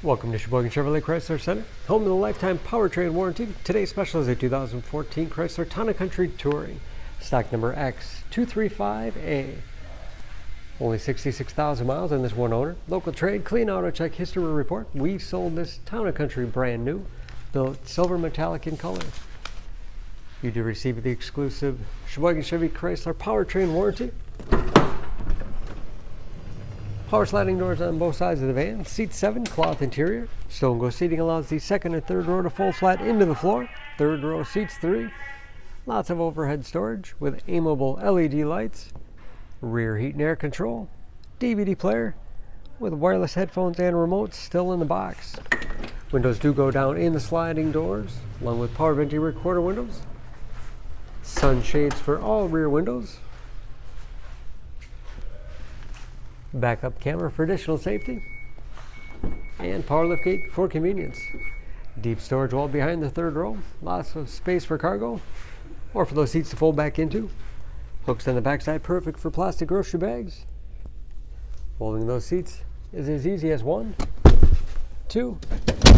Welcome to Sheboygan Chevrolet Chrysler Center, home of the lifetime powertrain warranty. Today's special is a 2014 Chrysler Town & Country Touring, stock number X235A. Only 66,000 miles on this one owner. Local trade, clean auto check history report. We sold this Town & Country brand new, built silver metallic in color. You do receive the exclusive Sheboygan Chevy Chrysler powertrain warranty. Power sliding doors on both sides of the van. Seat 7, cloth interior. Stone Go seating allows the second and third row to fold flat into the floor. Third row seats 3. Lots of overhead storage with aimable LED lights. Rear heat and air control. DVD player with wireless headphones and remotes still in the box. Windows do go down in the sliding doors, along with power venting rear quarter windows. Sunshades for all rear windows. Backup camera for additional safety, and power liftgate for convenience. Deep storage wall behind the third row, lots of space for cargo or for those seats to fold back into. Hooks on the backside, perfect for plastic grocery bags. Folding those seats is as easy as 1, 2,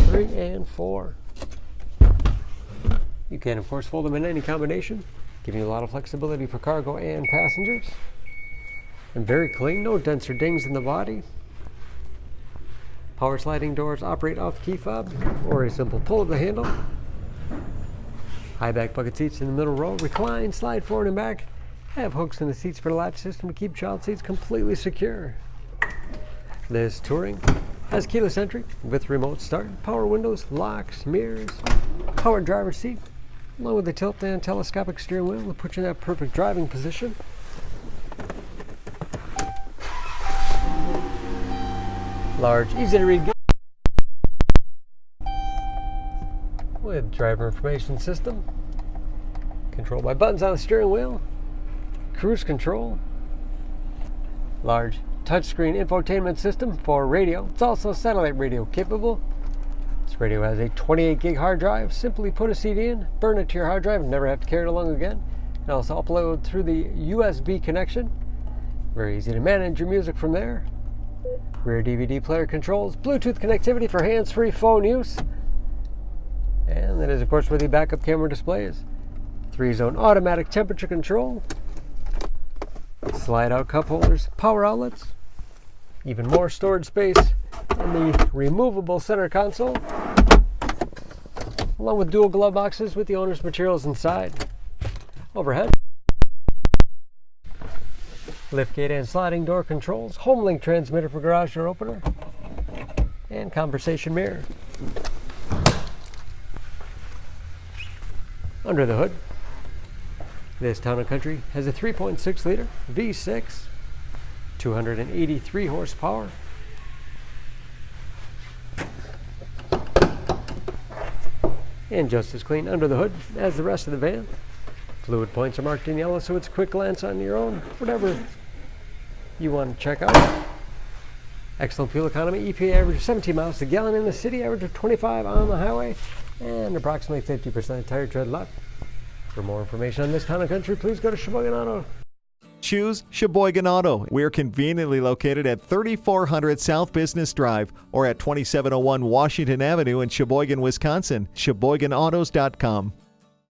3, and 4. You can of course fold them in any combination, giving you a lot of flexibility for cargo and passengers. And very clean, no dents or dings in the body. Power sliding doors operate off the key fob or a simple pull of the handle. High back bucket seats in the middle row. Recline, slide forward and back. Have hooks in the seats for the latch system to keep child seats completely secure. This Touring has keyless entry with remote start, power windows, locks, mirrors, power driver's seat, along with the tilt and telescopic steering wheel to put you in that perfect driving position. Large, easy to read with driver information system, controlled by buttons on the steering wheel, cruise control, large touchscreen infotainment system for radio. It's also satellite radio capable. This radio has a 28 gig hard drive. Simply put a CD in, burn it to your hard drive, and never have to carry it along again. You can also upload through the USB connection. Very easy to manage your music from there. Rear DVD player controls, Bluetooth connectivity for hands-free phone use. And that is of course where the backup camera display is. 3-zone automatic temperature control. Slide out cup holders, power outlets. Even more storage space in the removable center console. Along with dual glove boxes with the owner's materials inside. Overhead. Liftgate and sliding door controls, HomeLink transmitter for garage door opener, and conversation mirror. Under the hood, this Town & Country has a 3.6 liter V6, 283 horsepower. And just as clean under the hood as the rest of the van. Fluid points are marked in yellow, so it's a quick glance on your own, whatever you want to check out. Excellent fuel economy, EPA average of 17 miles to gallon in the city, average of 25 on the highway, and approximately 50% tire tread left. For more information on this Town & Country, please go to Sheboygan Auto. Choose Sheboygan Auto. We're conveniently located at 3400 South Business Drive or at 2701 Washington Avenue in Sheboygan, Wisconsin. SheboyganAutos.com.